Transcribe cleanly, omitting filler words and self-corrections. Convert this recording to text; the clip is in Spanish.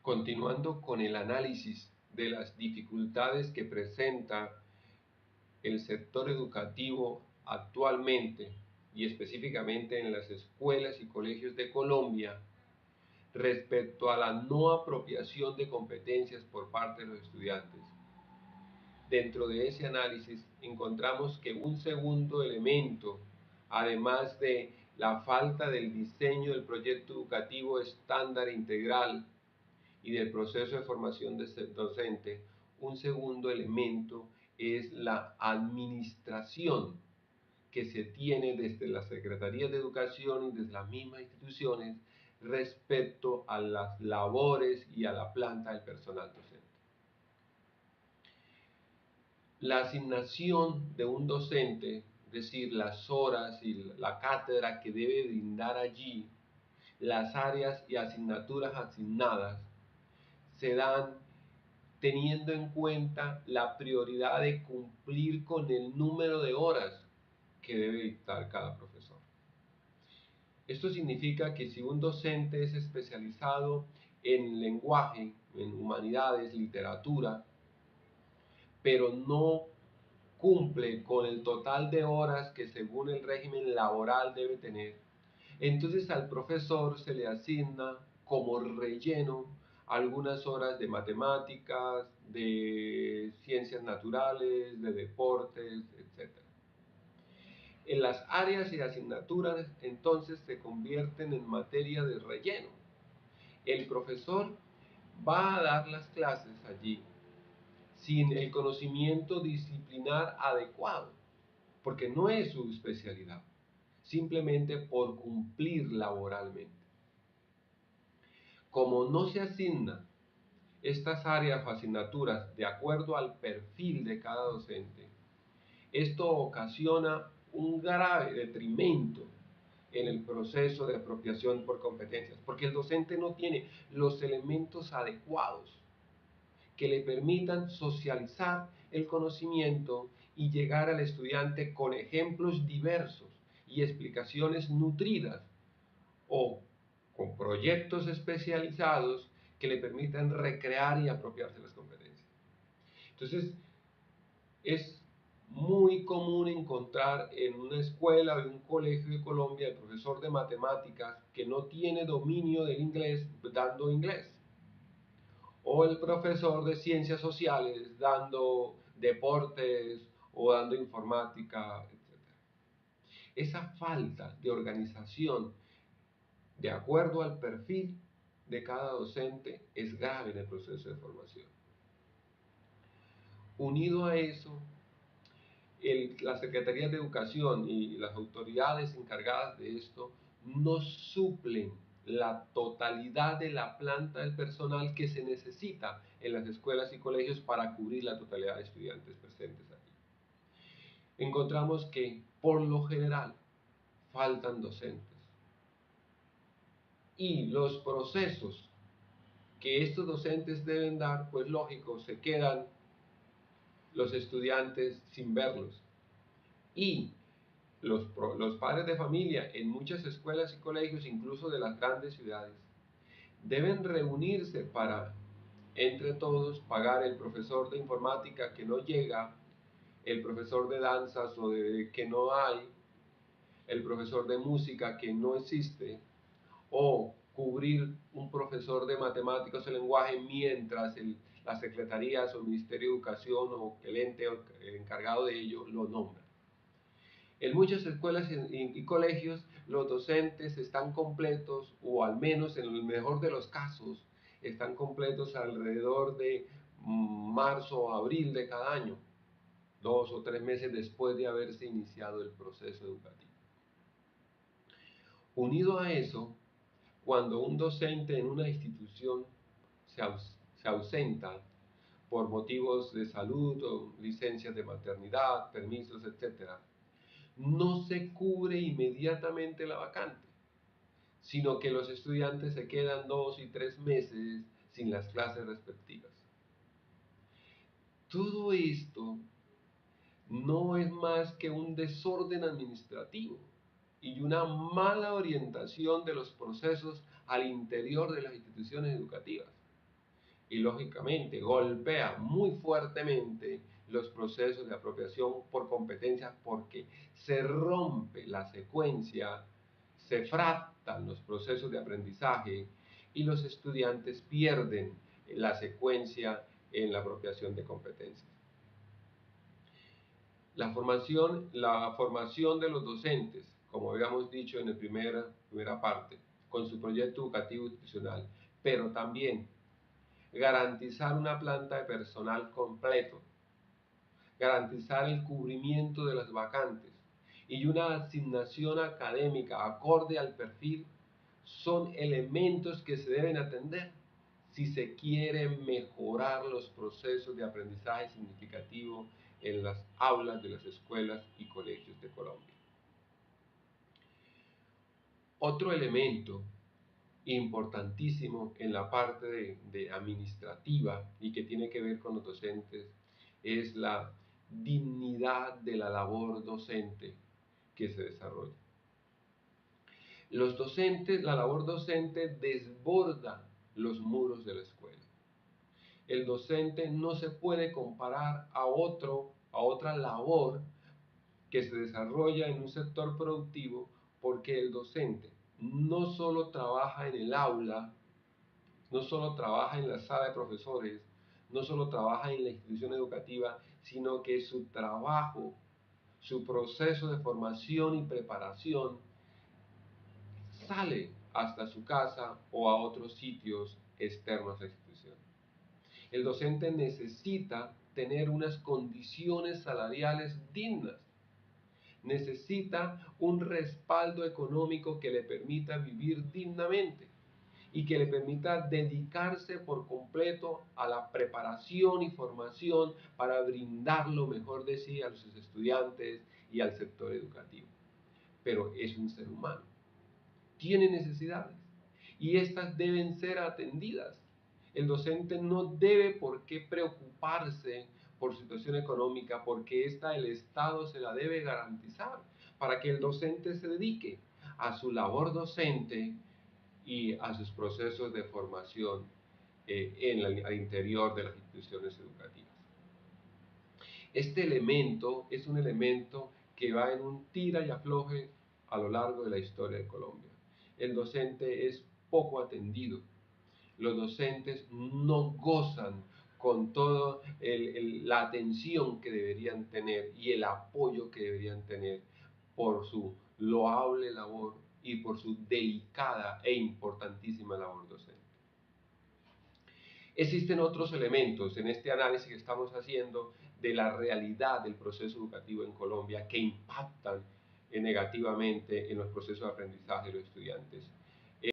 Continuando con el análisis de las dificultades que presenta el sector educativo actualmente y específicamente en las escuelas y colegios de Colombia respecto a la no apropiación de competencias por parte de los estudiantes. Dentro de ese análisis encontramos que un segundo elemento, además de la falta del diseño del proyecto educativo estándar integral y del proceso de formación docente, un segundo elemento es la administración que se tiene desde las secretarías de educación y desde las mismas instituciones respecto a las labores y a la planta del personal docente. La asignación de un docente, es decir, las horas y la cátedra que debe brindar allí, las áreas y asignaturas asignadas, se dan teniendo en cuenta la prioridad de cumplir con el número de horas que debe dictar cada profesor. Esto significa que si un docente es especializado en lenguaje, en humanidades, literatura, pero no cumple con el total de horas que según el régimen laboral debe tener, entonces al profesor se le asigna como relleno algunas horas de matemáticas, de ciencias naturales, de deportes, etc. En las áreas y asignaturas entonces se convierten en materia de relleno. El profesor va a dar las clases allí sin el conocimiento disciplinar adecuado, porque no es su especialidad, simplemente por cumplir laboralmente. Como no se asigna estas áreas o asignaturas de acuerdo al perfil de cada docente, esto ocasiona un grave detrimento en el proceso de apropiación por competencias, porque el docente no tiene los elementos adecuados que le permitan socializar el conocimiento y llegar al estudiante con ejemplos diversos y explicaciones nutridas o con proyectos especializados que le permitan recrear y apropiarse las competencias. Entonces, es muy común encontrar en una escuela o en un colegio de Colombia el profesor de matemáticas que no tiene dominio del inglés dando inglés, o el profesor de ciencias sociales dando deportes o dando informática, etc. Esa falta de organización de acuerdo al perfil de cada docente es grave en el proceso de formación. Unido a eso, las secretarías de educación y las autoridades encargadas de esto no suplen la totalidad de la planta del personal que se necesita en las escuelas y colegios para cubrir la totalidad de estudiantes presentes aquí. Encontramos que, por lo general, faltan docentes. Y los procesos que estos docentes deben dar, pues lógico, se quedan los estudiantes sin verlos. Y los padres de familia en muchas escuelas y colegios, incluso de las grandes ciudades, deben reunirse para, entre todos, pagar el profesor de informática que no llega, el profesor de danzas o de que no hay, el profesor de música que no existe, o cubrir un profesor de matemáticas o lenguaje mientras las secretarías o el Ministerio de Educación o el ente encargado de ello lo nombra. En muchas escuelas y colegios los docentes están completos, o al menos en el mejor de los casos, están completos alrededor de marzo o abril de cada año, 2 o 3 meses después de haberse iniciado el proceso educativo. Unido a eso, cuando un docente en una institución se ausenta por motivos de salud o licencias de maternidad, permisos, etc., no se cubre inmediatamente la vacante, sino que los estudiantes se quedan 2 y 3 meses sin las clases respectivas. Todo esto no es más que un desorden administrativo y una mala orientación de los procesos al interior de las instituciones educativas. y lógicamente golpea muy fuertemente los procesos de apropiación por competencias porque se rompe la secuencia, se fractan los procesos de aprendizaje y los estudiantes pierden la secuencia en la apropiación de competencias. La formación de los docentes, como habíamos dicho en la primera parte, con su proyecto educativo institucional, pero también garantizar una planta de personal completo, garantizar el cubrimiento de las vacantes y una asignación académica acorde al perfil son elementos que se deben atender si se quiere mejorar los procesos de aprendizaje significativo en las aulas de las escuelas y colegios de Colombia. Otro elemento importantísimo en la parte de administrativa y que tiene que ver con los docentes es la dignidad de la labor docente que se desarrolla. Los docentes, la labor docente desborda los muros de la escuela. El docente no se puede comparar a otra labor que se desarrolla en un sector productivo porque el docente no solo trabaja en el aula, no solo trabaja en la sala de profesores, no solo trabaja en la institución educativa, sino que su trabajo, su proceso de formación y preparación sale hasta su casa o a otros sitios externos a la institución. El docente necesita tener unas condiciones salariales dignas, necesita un respaldo económico que le permita vivir dignamente y que le permita dedicarse por completo a la preparación y formación para brindar lo mejor de sí a sus estudiantes y al sector educativo. Pero es un ser humano, tiene necesidades y estas deben ser atendidas. El docente no debe por qué preocuparse por su situación económica porque el Estado se la debe garantizar para que el docente se dedique a su labor docente y a sus procesos de formación al interior de las instituciones educativas. Este elemento es un elemento que va en un tira y afloje a lo largo de la historia de Colombia. El docente es poco atendido. Los docentes no gozan con toda la atención que deberían tener y el apoyo que deberían tener por su loable labor y por su delicada e importantísima labor docente. Existen otros elementos en este análisis que estamos haciendo de la realidad del proceso educativo en Colombia que impactan negativamente en los procesos de aprendizaje de los estudiantes.